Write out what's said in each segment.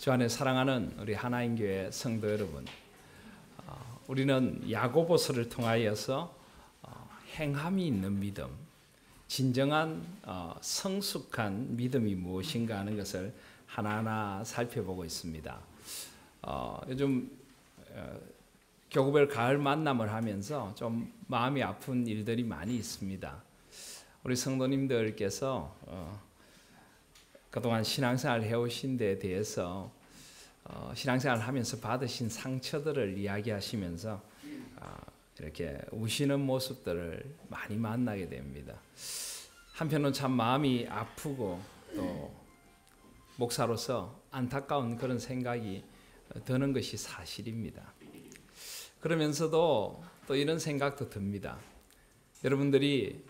주 안에 사랑하는 우리 하나님 교회 성도 여러분, 우리는 야고보서를 통하여서 행함이 있는 믿음, 진정한 성숙한 믿음이 무엇인가 하는 것을 하나하나 살펴보고 있습니다. 요즘 교구별 가을 만남을 하면서 좀 마음이 아픈 일들이 많이 있습니다. 우리 성도님들께서 그동안 신앙생활을 해오신 데에 대해서 신앙생활을 하면서 받으신 상처들을 이야기하시면서 이렇게 우시는 모습들을 많이 만나게 됩니다. 한편으로는 참 마음이 아프고 또 목사로서 안타까운 그런 생각이 드는 것이 사실입니다. 그러면서도 또 이런 생각도 듭니다. 여러분들이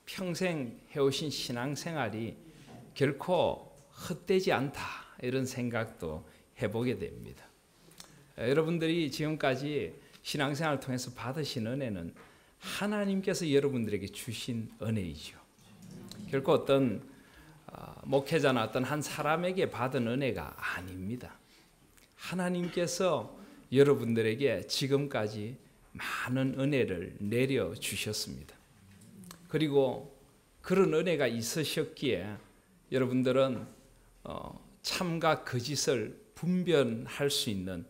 평생 해오신 신앙생활이 결코 헛되지 않다, 이런 생각도 해보게 됩니다. 여러분들이 지금까지 신앙생활을 통해서 받으신 은혜는 하나님께서 여러분들에게 주신 은혜이죠. 결코 어떤 목회자나 어떤 한 사람에게 받은 은혜가 아닙니다. 하나님께서 여러분들에게 지금까지 많은 은혜를 내려주셨습니다. 그리고 그런 은혜가 있으셨기에 여러분들은 참과 거짓을 분별할 수 있는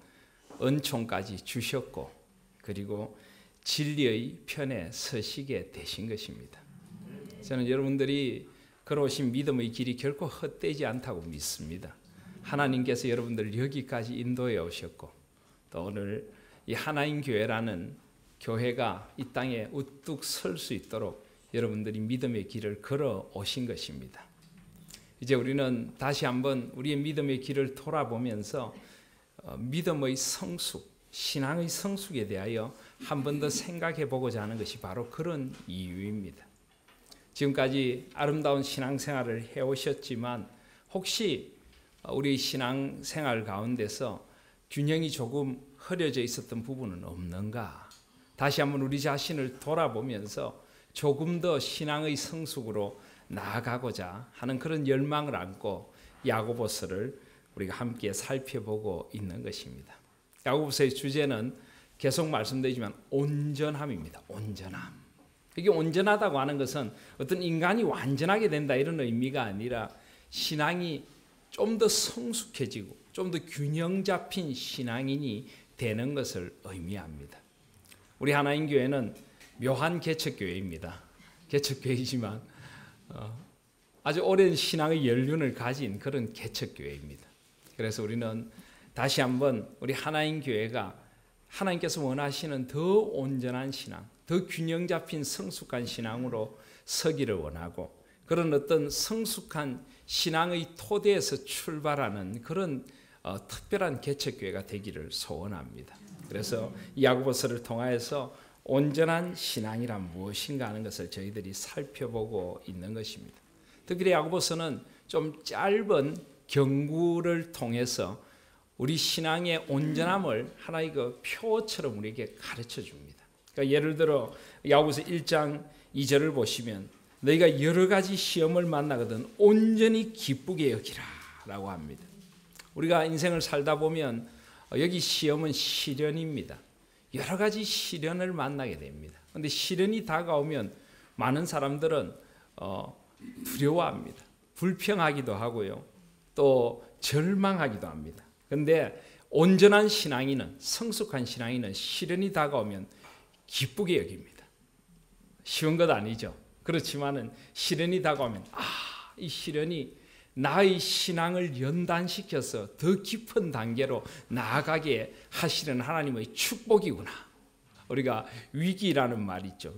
은총까지 주셨고, 그리고 진리의 편에 서시게 되신 것입니다. 저는 여러분들이 걸어오신 믿음의 길이 결코 헛되지 않다고 믿습니다. 하나님께서 여러분들을 여기까지 인도해 오셨고, 또 오늘 이 하나님 교회라는 교회가 이 땅에 우뚝 설 수 있도록 여러분들이 믿음의 길을 걸어 오신 것입니다. 이제 우리는 다시 한번 우리의 믿음의 길을 돌아보면서 믿음의 성숙, 신앙의 성숙에 대하여 한 번 더 생각해 보고자 하는 것이 바로 그런 이유입니다. 지금까지 아름다운 신앙생활을 해오셨지만 혹시 우리 신앙생활 가운데서 균형이 조금 흐려져 있었던 부분은 없는가? 다시 한번 우리 자신을 돌아보면서 조금 더 신앙의 성숙으로 나아가고자 하는 그런 열망을 안고 야고보서를 우리가 함께 살펴보고 있는 것입니다. 야고보서의 주제는 계속 말씀드리지만 온전함입니다. 온전함. 이게 온전하다고 하는 것은 어떤 인간이 완전하게 된다 이런 의미가 아니라 신앙이 좀 더 성숙해지고 좀 더 균형 잡힌 신앙인이 되는 것을 의미합니다. 우리 하나님 교회는 묘한 개척교회입니다. 개척교회이지만 아주 오랜 신앙의 연륜을 가진 그런 개척교회입니다. 그래서 우리는 다시 한번 우리 하나님 교회가 하나님께서 원하시는 더 온전한 신앙, 더 균형 잡힌 성숙한 신앙으로 서기를 원하고, 그런 어떤 성숙한 신앙의 토대에서 출발하는 그런 특별한 개척교회가 되기를 소원합니다. 그래서 야고보서를 통하여서 온전한 신앙이란 무엇인가 하는 것을 저희들이 살펴보고 있는 것입니다. 특히 야고보서는 좀 짧은 경구를 통해서 우리 신앙의 온전함을 하나의 그 표처럼 우리에게 가르쳐 줍니다. 그러니까 예를 들어 야고보서 1장 2절을 보시면 너희가 여러 가지 시험을 만나거든 온전히 기쁘게 여기라 라고 합니다. 우리가 인생을 살다 보면 여기 시험은 시련입니다. 여러 가지 시련을 만나게 됩니다. 그런데 시련이 다가오면 많은 사람들은 두려워합니다. 불평하기도 하고요. 또 절망하기도 합니다. 그런데 온전한 신앙인은, 성숙한 신앙인은 시련이 다가오면 기쁘게 여깁니다. 쉬운 것 아니죠. 그렇지만은 시련이 다가오면 이 시련이 나의 신앙을 연단시켜서 더 깊은 단계로 나아가게 하시는 하나님의 축복이구나. 우리가 위기라는 말이 있죠.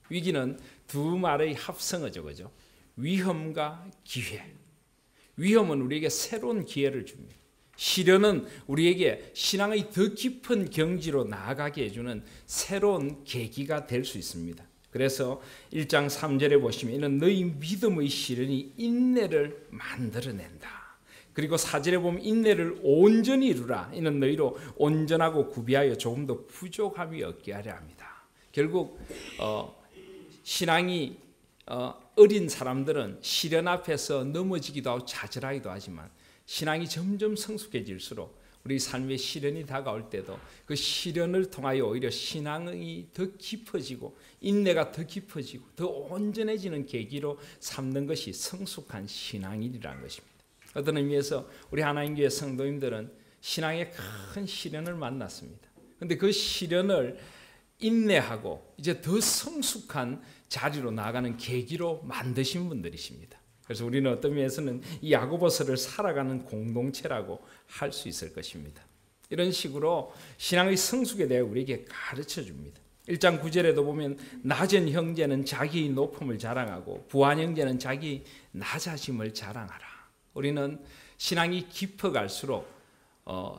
위기는 두 말의 합성어죠. 그죠? 위험과 기회. 위험은 우리에게 새로운 기회를 줍니다. 시련은 우리에게 신앙의 더 깊은 경지로 나아가게 해주는 새로운 계기가 될 수 있습니다. 그래서 1장 3절에 보시면 이는 너희 믿음의 시련이 인내를 만들어낸다. 그리고 4절에 보면 인내를 온전히 이루라. 이는 너희로 온전하고 구비하여 조금 더 부족함이 없게 하려 합니다. 결국 신앙이 어린 사람들은 시련 앞에서 넘어지기도 하고 좌절하기도 하지만 신앙이 점점 성숙해질수록 우리 삶의 시련이 다가올 때도 그 시련을 통하여 오히려 신앙이 더 깊어지고 인내가 더 깊어지고 더 온전해지는 계기로 삼는 것이 성숙한 신앙인이라는 것입니다. 어떤 의미에서 우리 하나님교회 성도님들은 신앙의 큰 시련을 만났습니다. 그런데 그 시련을 인내하고 이제 더 성숙한 자리로 나아가는 계기로 만드신 분들이십니다. 그래서 우리는 어떤 면에서는 이 야고보서를 살아가는 공동체라고 할 수 있을 것입니다. 이런 식으로 신앙의 성숙에 대해 우리에게 가르쳐 줍니다. 1장 9절에도 보면 낮은 형제는 자기의 높음을 자랑하고 부한 형제는 자기 낮아짐을 자랑하라. 우리는 신앙이 깊어갈수록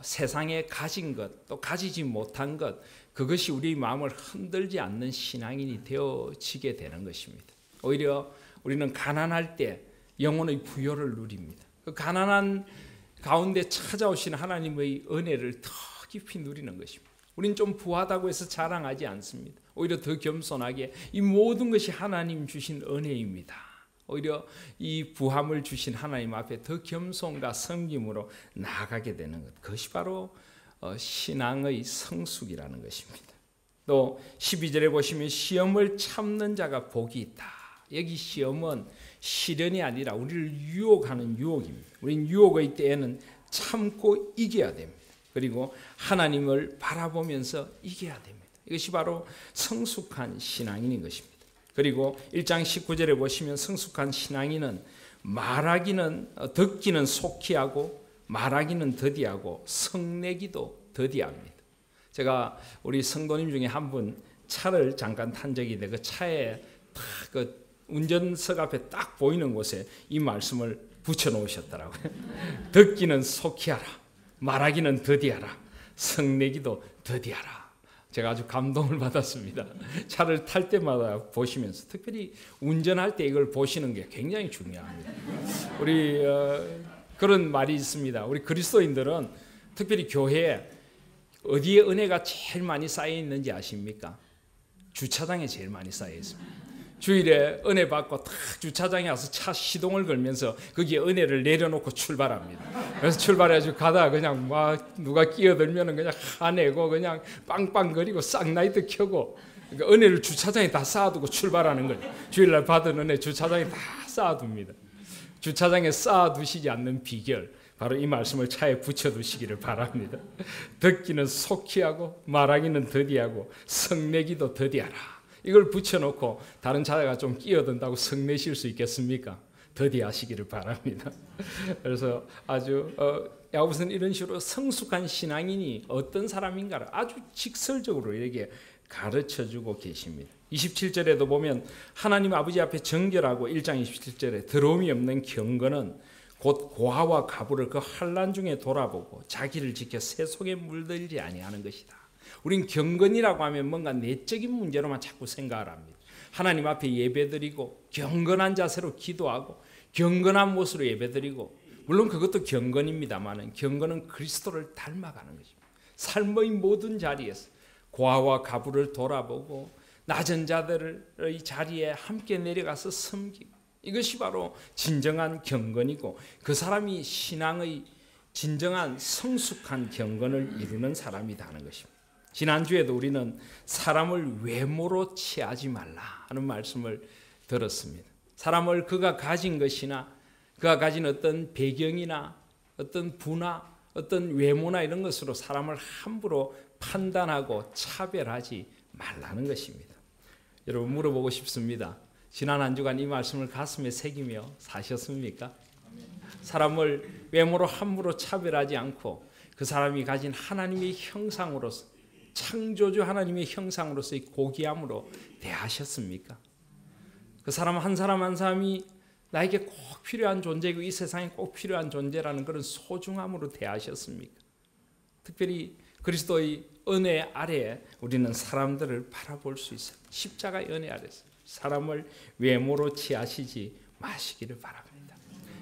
세상에 가진 것 또 가지지 못한 것 그것이 우리 마음을 흔들지 않는 신앙인이 되어지게 되는 것입니다. 오히려 우리는 가난할 때 영혼의 부요를 누립니다. 그 가난한 가운데 찾아오신 하나님의 은혜를 더 깊이 누리는 것입니다. 우리는 좀 부하다고 해서 자랑하지 않습니다. 오히려 더 겸손하게 이 모든 것이 하나님 주신 은혜입니다. 오히려 이 부함을 주신 하나님 앞에 더 겸손과 섬김으로 나아가게 되는 것. 그것이 바로 신앙의 성숙이라는 것입니다. 또 12절에 보시면 시험을 참는 자가 복이 있다. 여기 시험은 시련이 아니라 우리를 유혹하는 유혹입니다. 우리는 유혹의 때에는 참고 이겨야 됩니다. 그리고 하나님을 바라보면서 이겨야 됩니다. 이것이 바로 성숙한 신앙인인 것입니다. 그리고 1장 19절에 보시면 성숙한 신앙인은 듣기는 속히 하고 말하기는 더디하고 성내기도 더디합니다. 제가 우리 성도님 중에 한 분 차를 잠깐 탄 적이 있는데 그 차에 그 운전석 앞에 딱 보이는 곳에 이 말씀을 붙여놓으셨더라고요. 듣기는 속히 하라, 말하기는 더디하라, 성내기도 더디하라. 제가 아주 감동을 받았습니다. 차를 탈 때마다 보시면서 특별히 운전할 때 이걸 보시는 게 굉장히 중요합니다. 우리 그런 말이 있습니다. 우리 그리스도인들은 특별히 교회에 어디에 은혜가 제일 많이 쌓여 있는지 아십니까? 주차장에 제일 많이 쌓여 있습니다. 주일에 은혜 받고 딱 주차장에 와서 차 시동을 걸면서 거기에 은혜를 내려놓고 출발합니다. 그래서 출발해가지고 가다가 그냥 막 누가 끼어들면 그냥 화내고 그냥 빵빵거리고 쌍라이트 켜고 그러니까 은혜를 주차장에 다 쌓아두고 출발하는 거예요. 주일날 받은 은혜 주차장에 다 쌓아둡니다. 주차장에 쌓아두시지 않는 비결 바로 이 말씀을 차에 붙여두시기를 바랍니다. 듣기는 속히 하고 말하기는 더디하고 성내기도 더디하라. 이걸 붙여놓고 다른 차가 좀 끼어든다고 성내실 수 있겠습니까? 더디하시기를 바랍니다. 그래서 아주 야고보서는 이런 식으로 성숙한 신앙인이 어떤 사람인가를 아주 직설적으로 이렇게 가르쳐주고 계십니다. 27절에도 보면 하나님 아버지 앞에 정결하고 1장 27절에 더러움이 없는 경건은 곧 고아와 가부를 그 환난 중에 돌아보고 자기를 지켜 새 속에 물들지 아니하는 것이다. 우린 경건이라고 하면 뭔가 내적인 문제로만 자꾸 생각을 합니다. 하나님 앞에 예배드리고 경건한 자세로 기도하고 경건한 모습으로 예배드리고 물론 그것도 경건입니다만 경건은 그리스도를 닮아가는 것입니다. 삶의 모든 자리에서 고아와 가부를 돌아보고 낮은 자들의 자리에 함께 내려가서 섬기고 이것이 바로 진정한 경건이고 그 사람이 신앙의 진정한 성숙한 경건을 이루는 사람이라는 것입니다. 지난주에도 우리는 사람을 외모로 취하지 말라 하는 말씀을 들었습니다. 사람을 그가 가진 것이나 그가 가진 어떤 배경이나 어떤 부나 어떤 외모나 이런 것으로 사람을 함부로 판단하고 차별하지 말라는 것입니다. 여러분 물어보고 싶습니다. 지난 한 주간 이 말씀을 가슴에 새기며 사셨습니까? 사람을 외모로 함부로 차별하지 않고 그 사람이 가진 하나님의 형상으로서 창조주 하나님의 형상으로서의 고귀함으로 대하셨습니까? 그 사람 한 사람이 나에게 꼭 필요한 존재이고 이 세상에 꼭 필요한 존재라는 그런 소중함으로 대하셨습니까? 특별히 그리스도의 은혜 아래에 우리는 사람들을 바라볼 수 있어요. 십자가의 은혜 아래서 사람을 외모로 취하시지 마시기를 바랍니다.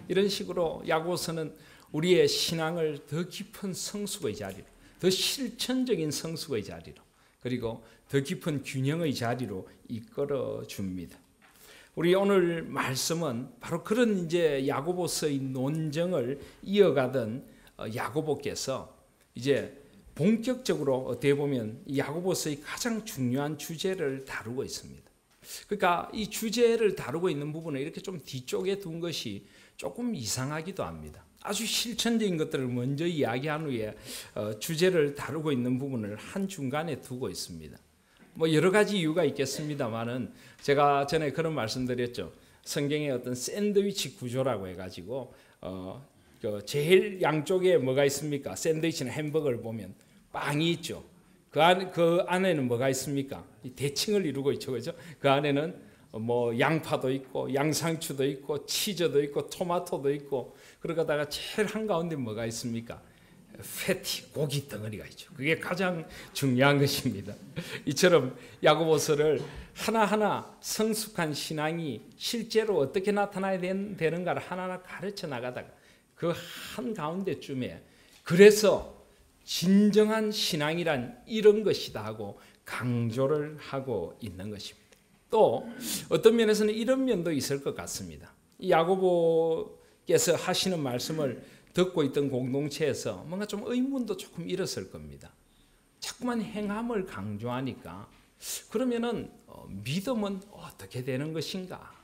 이런 식으로 야고보서는 우리의 신앙을 더 깊은 성숙의 자리로 더 실천적인 성숙의 자리로 그리고 더 깊은 균형의 자리로 이끌어 줍니다. 우리 오늘 말씀은 바로 그런 이제 야고보서의 논쟁을 이어가던 야고보께서 이제 본격적으로 어떻게 보면 야고보서의 가장 중요한 주제를 다루고 있습니다. 그러니까 이 주제를 다루고 있는 부분을 이렇게 좀 뒤쪽에 둔 것이 조금 이상하기도 합니다. 아주 실천적인 것들을 먼저 이야기한 후에 주제를 다루고 있는 부분을 한중간에 두고 있습니다. 뭐 여러 가지 이유가 있겠습니다만은 제가 전에 그런 말씀드렸죠. 성경의 어떤 샌드위치 구조라고 해가지고 제일 양쪽에 뭐가 있습니까? 샌드위치나 햄버거를 보면 빵이 있죠. 그 안에는 뭐가 있습니까? 대칭을 이루고 있죠, 그죠? 그 안에는 뭐 양파도 있고 양상추도 있고 치즈도 있고 토마토도 있고 그러다가 제일 한가운데 뭐가 있습니까? 패티, 고기 덩어리가 있죠. 그게 가장 중요한 것입니다. 이처럼 야고보서를 하나하나 성숙한 신앙이 실제로 어떻게 나타나야 되는가를 하나하나 가르쳐 나가다가 그 한가운데쯤에 그래서 진정한 신앙이란 이런 것이다 하고 강조를 하고 있는 것입니다. 또 어떤 면에서는 이런 면도 있을 것 같습니다. 야고보께서 하시는 말씀을 듣고 있던 공동체에서 뭔가 좀 의문도 조금 일었을 겁니다. 자꾸만 행함을 강조하니까 그러면은 믿음은 어떻게 되는 것인가?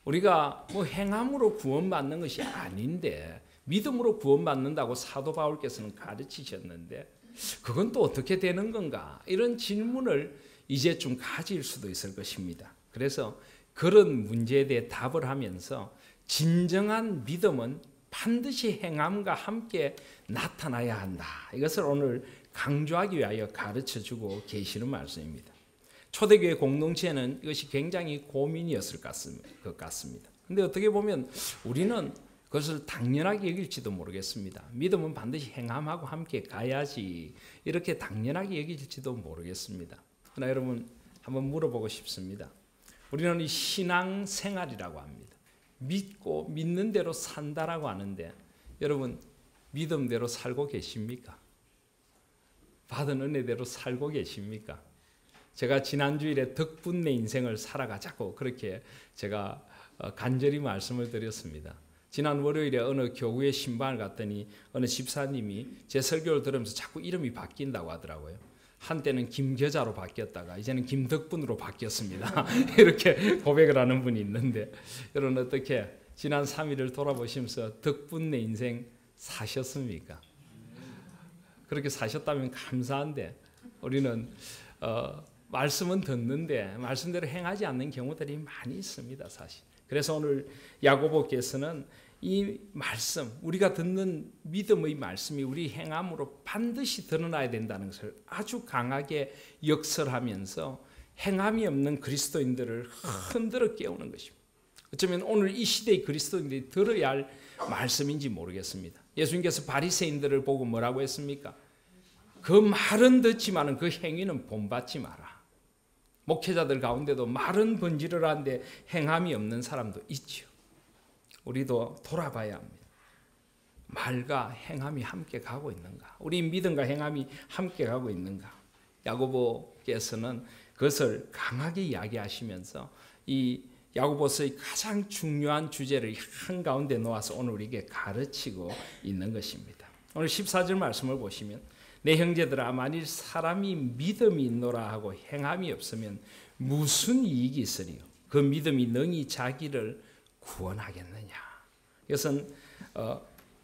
우리가 뭐 행함으로 구원받는 것이 아닌데 믿음으로 구원받는다고 사도 바울께서는 가르치셨는데 그건 또 어떻게 되는 건가? 이런 질문을 이제 좀 가질 수도 있을 것입니다. 그래서 그런 문제에 대해 답을 하면서 진정한 믿음은 반드시 행함과 함께 나타나야 한다. 이것을 오늘 강조하기 위하여 가르쳐주고 계시는 말씀입니다. 초대교회 공동체는 이것이 굉장히 고민이었을 것 같습니다. 그런데 어떻게 보면 우리는 그것을 당연하게 여길지도 모르겠습니다. 믿음은 반드시 행함하고 함께 가야지 이렇게 당연하게 여길지도 모르겠습니다. 그러나 여러분 한번 물어보고 싶습니다. 우리는 이 신앙생활이라고 합니다. 믿고 믿는 대로 산다라고 하는데 여러분 믿음대로 살고 계십니까? 받은 은혜대로 살고 계십니까? 제가 지난주일에 덕분 내 인생을 살아가자고 그렇게 제가 간절히 말씀을 드렸습니다. 지난 월요일에 어느 교구의 신방을 갔더니 어느 집사님이 제 설교를 들으면서 자꾸 이름이 바뀐다고 하더라고요. 한때는 김겨자로 바뀌었다가 이제는 김덕분으로 바뀌었습니다. 이렇게 고백을 하는 분이 있는데 여러분 어떻게 지난 3일을 돌아보시면서 덕분 내 인생 사셨습니까? 그렇게 사셨다면 감사한데 우리는 말씀은 듣는데 말씀대로 행하지 않는 경우들이 많이 있습니다, 사실. 그래서 오늘 야고보께서는 이 말씀, 우리가 듣는 믿음의 말씀이 우리 행함으로 반드시 드러나야 된다는 것을 아주 강하게 역설하면서 행함이 없는 그리스도인들을 흔들어 깨우는 것입니다. 어쩌면 오늘 이 시대의 그리스도인들이 들어야 할 말씀인지 모르겠습니다. 예수님께서 바리새인들을 보고 뭐라고 했습니까? 그 말은 듣지만 그 행위는 본받지 마라. 목회자들 가운데도 말은 번지를 하는데 행함이 없는 사람도 있죠. 우리도 돌아봐야 합니다. 말과 행함이 함께 가고 있는가? 우리 믿음과 행함이 함께 가고 있는가? 야고보께서는 그것을 강하게 이야기하시면서 이 야고보서의 가장 중요한 주제를 한가운데 놓아서 오늘 우리에게 가르치고 있는 것입니다. 오늘 14절 말씀을 보시면 내 형제들아 만일 사람이 믿음이 있노라 하고 행함이 없으면 무슨 이익이 있으리요? 그 믿음이 능히 자기를 구원하겠느냐? 이것은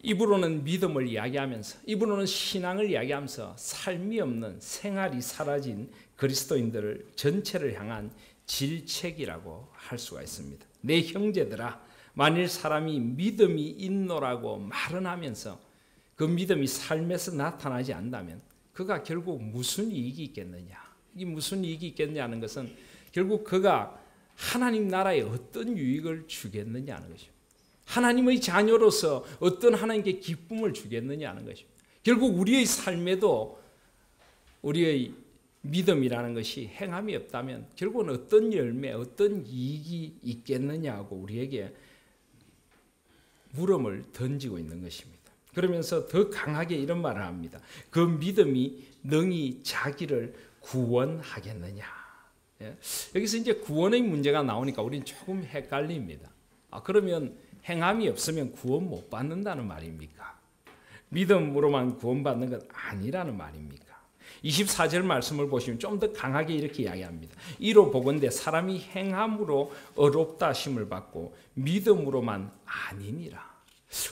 입으로는 믿음을 이야기하면서 입으로는 신앙을 이야기하면서 삶이 없는 생활이 사라진 그리스도인들을 전체를 향한 질책이라고 할 수가 있습니다. 내 형제들아 만일 사람이 믿음이 있노라고 말은 하면서 그 믿음이 삶에서 나타나지 않는다면 그가 결국 무슨 이익이 있겠느냐? 이 무슨 이익이 있겠냐는 것은 결국 그가 하나님 나라에 어떤 유익을 주겠느냐는 것입니다. 하나님의 자녀로서 어떤 하나님께 기쁨을 주겠느냐는 것입니다. 결국 우리의 삶에도 우리의 믿음이라는 것이 행함이 없다면 결국은 어떤 열매, 어떤 이익이 있겠느냐고 우리에게 물음을 던지고 있는 것입니다. 그러면서 더 강하게 이런 말을 합니다. 그 믿음이 능히 자기를 구원하겠느냐. 예? 여기서 이제 구원의 문제가 나오니까 우리는 조금 헷갈립니다. 그러면 행함이 없으면 구원 못 받는다는 말입니까? 믿음으로만 구원받는 건 아니라는 말입니까? 24절 말씀을 보시면 좀 더 강하게 이렇게 이야기합니다. 이로 보건대 사람이 행함으로 의롭다 하심을 받고 믿음으로만 아니니라.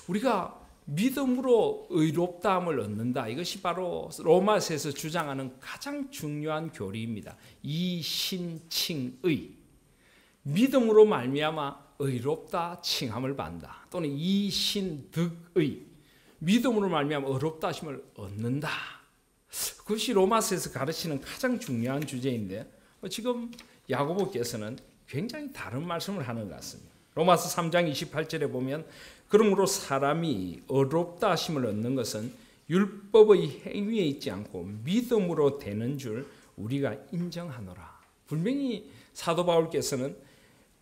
우리가 믿음으로 의롭다함을 얻는다. 이것이 바로 로마서에서 주장하는 가장 중요한 교리입니다. 이신칭의. 믿음으로 말미암아 의롭다 칭함을 받는다. 또는 이신득의. 믿음으로 말미암아 의롭다 하심을 얻는다. 그것이 로마서에서 가르치는 가장 중요한 주제인데 지금 야고보께서는 굉장히 다른 말씀을 하는 것 같습니다. 로마서 3장 28절에 보면 그러므로 사람이 의롭다 하심을 얻는 것은 율법의 행위에 있지 않고 믿음으로 되는 줄 우리가 인정하노라. 분명히 사도 바울께서는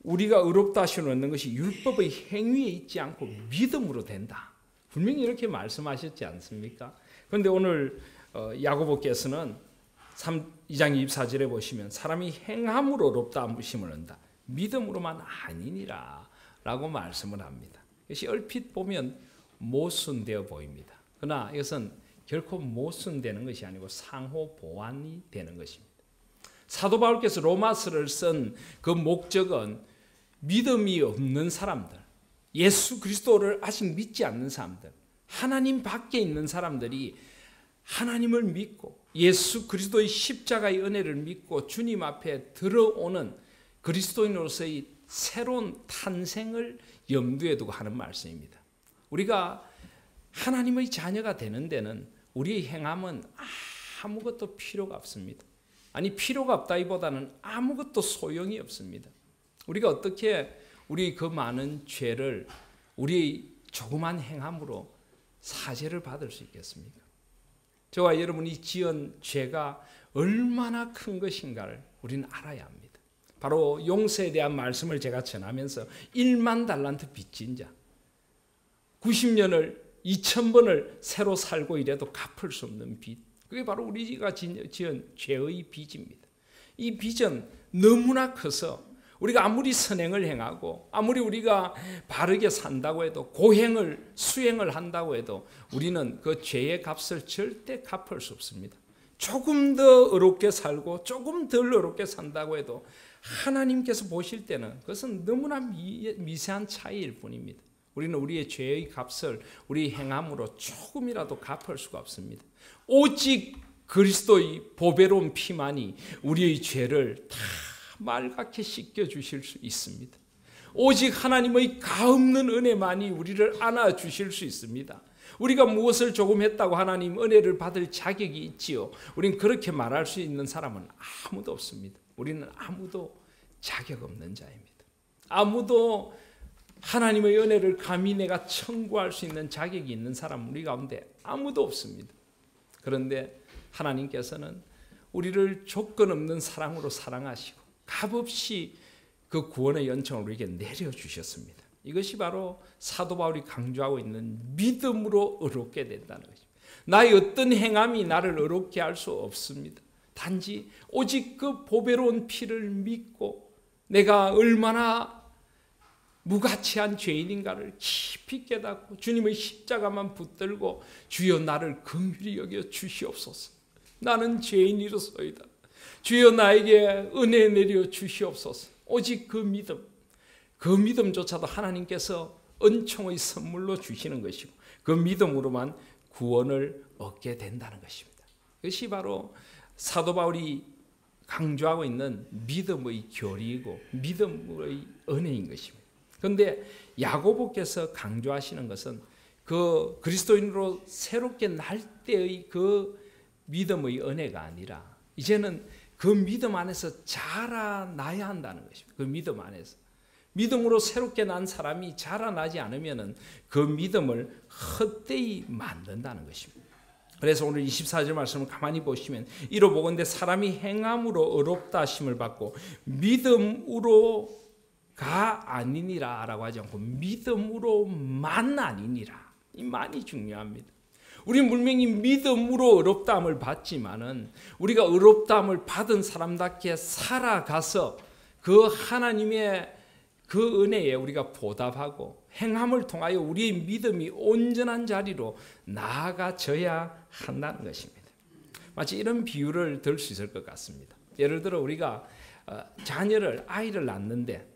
우리가 의롭다 하심을 얻는 것이 율법의 행위에 있지 않고 믿음으로 된다. 분명히 이렇게 말씀하셨지 않습니까? 그런데 오늘 야고보께서는 2장 24절에 보시면 사람이 행함으로 의롭다 하심을 얻는다. 믿음으로만 아니니라 라고 말씀을 합니다. 이것이 얼핏 보면 모순되어 보입니다. 그러나 이것은 결코 모순되는 것이 아니고 상호 보완이 되는 것입니다. 사도 바울께서 로마서를 쓴 그 목적은 믿음이 없는 사람들, 예수 그리스도를 아직 믿지 않는 사람들, 하나님 밖에 있는 사람들이 하나님을 믿고 예수 그리스도의 십자가의 은혜를 믿고 주님 앞에 들어오는 그리스도인으로서의 새로운 탄생을 염두에 두고 하는 말씀입니다. 우리가 하나님의 자녀가 되는 데는 우리의 행함은 아무것도 필요가 없습니다. 아니 필요가 없다기보다는 아무것도 소용이 없습니다. 우리가 어떻게 우리 그 많은 죄를 우리의 조그만 행함으로 사죄를 받을 수 있겠습니까? 저와 여러분이 지은 죄가 얼마나 큰 것인가를 우리는 알아야 합니다. 바로 용서에 대한 말씀을 제가 전하면서 1만 달란트 빚진 자 90년을 2000번을 새로 살고 이래도 갚을 수 없는 빚, 그게 바로 우리가 지은 죄의 빚입니다. 이 빚은 너무나 커서 우리가 아무리 선행을 행하고 아무리 우리가 바르게 산다고 해도 고행을 수행을 한다고 해도 우리는 그 죄의 값을 절대 갚을 수 없습니다. 조금 더 어렵게 살고 조금 덜 어렵게 산다고 해도 하나님께서 보실 때는 그것은 너무나 미세한 차이일 뿐입니다. 우리는 우리의 죄의 값을 우리 행함으로 조금이라도 갚을 수가 없습니다. 오직 그리스도의 보배로운 피만이 우리의 죄를 다 맑게 씻겨주실 수 있습니다. 오직 하나님의 가없는 은혜만이 우리를 안아주실 수 있습니다. 우리가 무엇을 조금 했다고 하나님 은혜를 받을 자격이 있지요. 우리는 그렇게 말할 수 있는 사람은 아무도 없습니다. 우리는 아무도 자격 없는 자입니다. 아무도 하나님의 은혜를 감히 내가 청구할 수 있는 자격이 있는 사람은 우리 가운데 아무도 없습니다. 그런데 하나님께서는 우리를 조건 없는 사랑으로 사랑하시고 값없이 그 구원의 연총을 우리에게 내려주셨습니다. 이것이 바로 사도 바울이 강조하고 있는 믿음으로 의롭게 된다는 것입니다. 나의 어떤 행함이 나를 의롭게 할 수 없습니다. 단지 오직 그 보배로운 피를 믿고 내가 얼마나 무가치한 죄인인가를 깊이 깨닫고 주님의 십자가만 붙들고 주여 나를 긍휼히 여겨 주시옵소서. 나는 죄인이로소이다. 주여 나에게 은혜 내려 주시옵소서. 오직 그 믿음조차도 하나님께서 은총의 선물로 주시는 것이고 그 믿음으로만 구원을 얻게 된다는 것입니다. 이것이 바로 사도 바울이 강조하고 있는 믿음의 교리이고 믿음의 은혜인 것입니다. 그런데 야고보께서 강조하시는 것은 그 그리스도인으로 새롭게 날 때의 그 믿음의 은혜가 아니라 이제는 그 믿음 안에서 자라나야 한다는 것입니다. 그 믿음 안에서. 믿음으로 새롭게 난 사람이 자라나지 않으면 그 믿음을 헛되이 만든다는 것입니다. 그래서 오늘 24절 말씀을 가만히 보시면 이로 보건대 사람이 행함으로 의롭다 하심을 받고 믿음으로가 아니니라 라고 하지 않고 믿음으로만 아니니라. 이 만이 중요합니다. 우리 분명히 믿음으로 의롭다함을 받지만은 우리가 의롭다함을 받은 사람답게 살아가서 그 하나님의 그 은혜에 우리가 보답하고 행함을 통하여 우리의 믿음이 온전한 자리로 나아가져야 한다는 것입니다. 마치 이런 비유를 들 수 있을 것 같습니다. 예를 들어 우리가 아이를 낳는데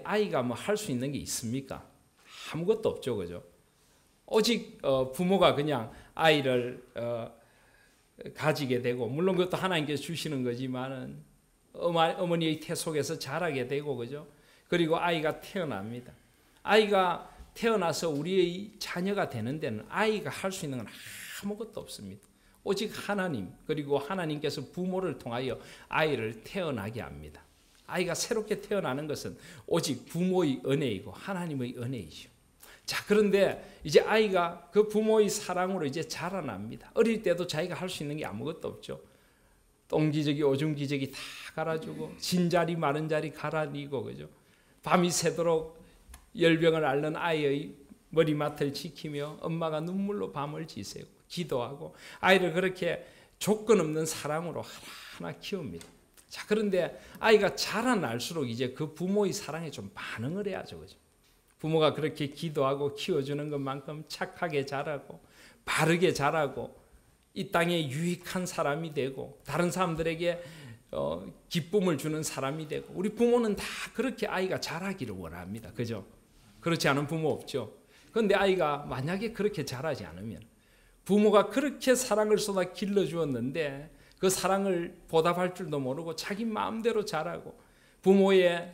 아이가 뭐 할 수 있는 게 있습니까? 아무것도 없죠, 그죠? 오직 부모가 그냥 아이를 가지게 되고, 물론 그것도 하나님께서 주시는 거지만은 어머니의 태 속에서 자라게 되고, 그죠? 그리고 아이가 태어납니다. 아이가 태어나서 우리의 자녀가 되는 데는 아이가 할 수 있는 건 아무것도 없습니다. 오직 하나님, 그리고 하나님께서 부모를 통하여 아이를 태어나게 합니다. 아이가 새롭게 태어나는 것은 오직 부모의 은혜이고 하나님의 은혜이죠. 자, 그런데 이제 아이가 그 부모의 사랑으로 이제 자라납니다. 어릴 때도 자기가 할 수 있는 게 아무것도 없죠. 똥기저귀, 오줌기저귀 다 갈아주고, 진자리 마른 자리 갈아니고, 그죠? 밤이 새도록 열병을 앓는 아이의 머리맡을 지키며 엄마가 눈물로 밤을 지새고 기도하고 아이를 그렇게 조건 없는 사랑으로 하나하나 키웁니다. 자, 그런데 아이가 자라날수록 이제 그 부모의 사랑에 좀 반응을 해야죠, 그죠? 부모가 그렇게 기도하고 키워주는 것만큼 착하게 자라고 바르게 자라고 이 땅에 유익한 사람이 되고 다른 사람들에게 기쁨을 주는 사람이 되고, 우리 부모는 다 그렇게 아이가 자라기를 원합니다, 그죠? 그렇지 않은 부모 없죠. 그런데 아이가 만약에 그렇게 자라지 않으면, 부모가 그렇게 사랑을 쏟아 길러주었는데 그 사랑을 보답할 줄도 모르고 자기 마음대로 자라고 부모의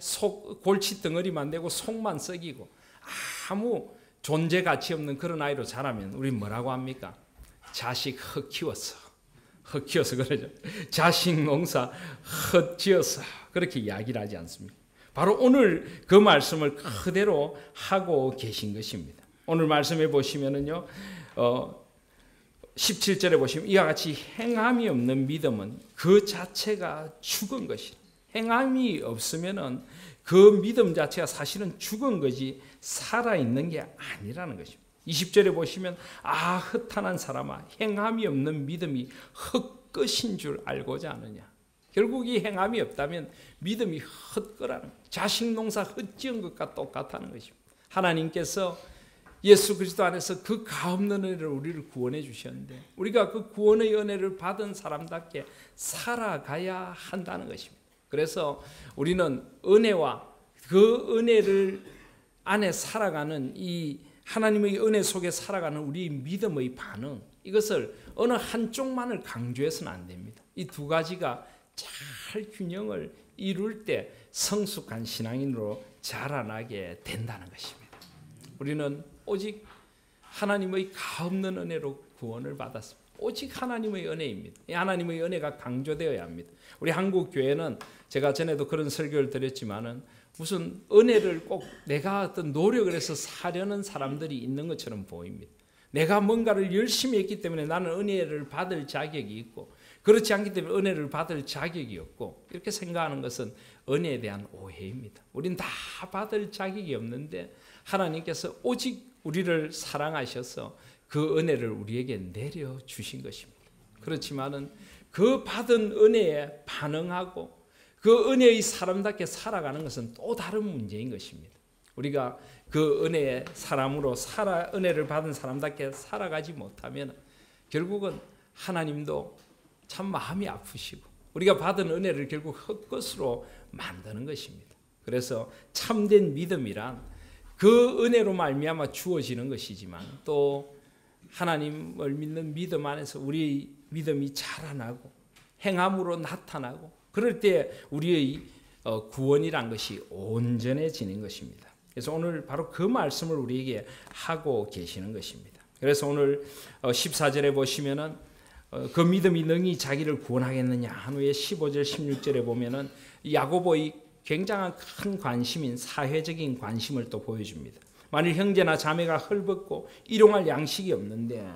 골치 덩어리만 되고 속만 썩이고 아무 존재 가치 없는 그런 아이로 자라면 우리 뭐라고 합니까? 자식 헛키워서 그러죠. 자식 농사 헛지어서 그렇게 이야기를 하지 않습니까? 바로 오늘 그 말씀을 그대로 하고 계신 것입니다. 오늘 말씀에 보시면은요, 17절에 보시면 이와 같이 행함이 없는 믿음은 그 자체가 죽은 것이다. 행함이 없으면은 그 믿음 자체가 사실은 죽은 거지 살아있는 게 아니라는 것입니다. 20절에 보시면 헛한한 사람아, 행함이 없는 믿음이 헛것인 줄 알고자 하느냐. 결국 이 행함이 없다면 믿음이 헛거라는 거예요. 자식 농사 헛지은 것과 똑같다는 것입니다. 하나님께서 예수 그리스도 안에서 그 가없는 은혜를 우리를 구원해 주셨는데 우리가 그 구원의 은혜를 받은 사람답게 살아가야 한다는 것입니다. 그래서 우리는 은혜와 그 은혜를 안에 살아가는 이 하나님의 은혜 속에 살아가는 우리 믿음의 반응, 이것을 어느 한쪽만을 강조해서는 안 됩니다. 이 두 가지가 잘 균형을 이룰 때 성숙한 신앙인으로 자라나게 된다는 것입니다. 우리는 오직 하나님의 가없는 은혜로 구원을 받았습니다. 오직 하나님의 은혜입니다. 이 하나님의 은혜가 강조되어야 합니다. 우리 한국 교회는 제가 전에도 그런 설교를 드렸지만은 무슨 은혜를 꼭 내가 어떤 노력을 해서 사려는 사람들이 있는 것처럼 보입니다. 내가 뭔가를 열심히 했기 때문에 나는 은혜를 받을 자격이 있고, 그렇지 않기 때문에 은혜를 받을 자격이 없고, 이렇게 생각하는 것은 은혜에 대한 오해입니다. 우린 다 받을 자격이 없는데 하나님께서 오직 우리를 사랑하셔서 그 은혜를 우리에게 내려주신 것입니다. 그렇지만은 그 받은 은혜에 반응하고 그 은혜의 사람답게 살아가는 것은 또 다른 문제인 것입니다. 우리가 그 은혜의 사람으로 은혜를 받은 사람답게 살아가지 못하면 결국은 하나님도 참 마음이 아프시고 우리가 받은 은혜를 결국 헛것으로 만드는 것입니다. 그래서 참된 믿음이란 그 은혜로 말미암아 주어지는 것이지만 또 하나님을 믿는 믿음 안에서 우리의 믿음이 자라나고 행함으로 나타나고 그럴 때 우리의 구원이란 것이 온전해지는 것입니다. 그래서 오늘 바로 그 말씀을 우리에게 하고 계시는 것입니다. 그래서 오늘 14절에 보시면은 그 믿음이 능히 자기를 구원하겠느냐 한 후에 15절 16절에 보면은 야고보의 굉장한 큰 관심인 사회적인 관심을 또 보여줍니다. 만일 형제나 자매가 헐벗고 일용할 양식이 없는데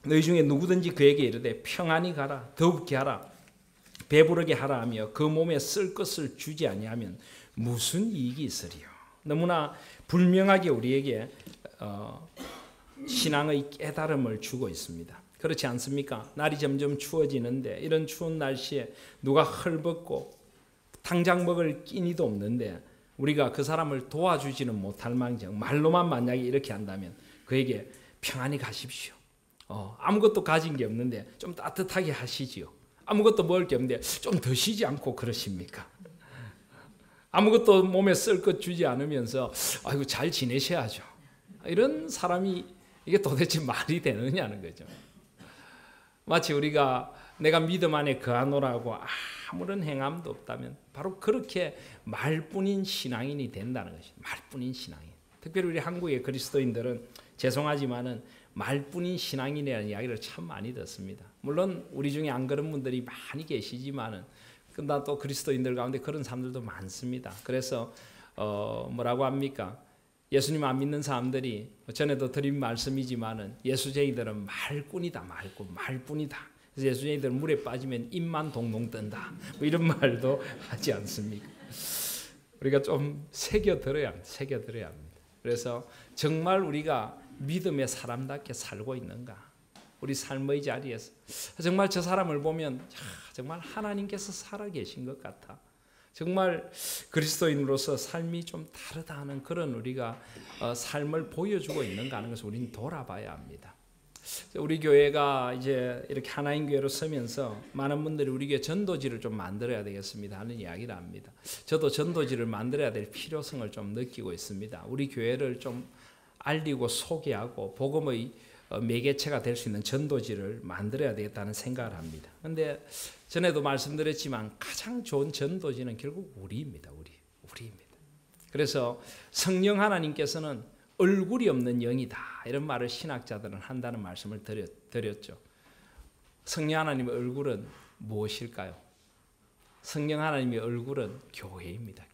너희 중에 누구든지 그에게 이르되 평안히 가라, 더욱게 하라, 배부르게 하라 하며 그 몸에 쓸 것을 주지 아니하면 무슨 이익이 있으리요. 너무나 분명하게 우리에게 신앙의 깨달음을 주고 있습니다. 그렇지 않습니까? 날이 점점 추워지는데 이런 추운 날씨에 누가 헐벗고 당장 먹을 끼니도 없는데 우리가 그 사람을 도와주지는 못할 망정 말로만 만약에 이렇게 한다면 그에게 평안히 가십시오. 아무것도 가진 게 없는데 좀 따뜻하게 하시지요. 아무것도 먹을 게 없는데 좀 드시지 않고 그러십니까? 아무것도 몸에 쓸 것 주지 않으면서 아이고 잘 지내셔야죠. 이런 사람이 이게 도대체 말이 되느냐는 거죠. 마치 우리가 내가 믿음 안에 거하노라고 아무런 행함도 없다면 바로 그렇게 말뿐인 신앙인이 된다는 것이죠. 말뿐인 신앙인. 특별히 우리 한국의 그리스도인들은 죄송하지만은 말뿐인 신앙인이라는 이야기를 참 많이 듣습니다. 물론 우리 중에 안 그런 분들이 많이 계시지만은 그러나 또 그리스도인들 가운데 그런 사람들도 많습니다. 그래서 뭐라고 합니까? 예수님 안 믿는 사람들이 전에도 드린 말씀이지만은 예수쟁이들은 말꾼이다, 말뿐이다. 그래서 예수쟁이들은 물에 빠지면 입만 동동 뜬다. 뭐 이런 말도 하지 않습니까? 우리가 좀 새겨 들어야 합니다. 그래서 정말 우리가 믿음의 사람답게 살고 있는가? 우리 삶의 자리에서 정말 저 사람을 보면 정말 하나님께서 살아계신 것 같아. 정말 그리스도인으로서 삶이 좀 다르다 하는 그런 우리가 삶을 보여주고 있는가 하는 것을 우리는 돌아봐야 합니다. 우리 교회가 이제 이렇게 하나인 교회로 서면서 많은 분들이 우리 교회 전도지를 좀 만들어야 되겠습니다 하는 이야기를 합니다. 저도 전도지를 만들어야 될 필요성을 좀 느끼고 있습니다. 우리 교회를 좀 알리고 소개하고 복음의 매개체가 될 수 있는 전도지를 만들어야 되겠다는 생각을 합니다. 그런데 전에도 말씀드렸지만 가장 좋은 전도지는 결국 우리입니다. 우리입니다. 그래서 성령 하나님께서는 얼굴이 없는 영이다 이런 말을 신학자들은 한다는 말씀을 드렸죠. 성령 하나님의 얼굴은 무엇일까요? 성령 하나님의 얼굴은 교회입니다.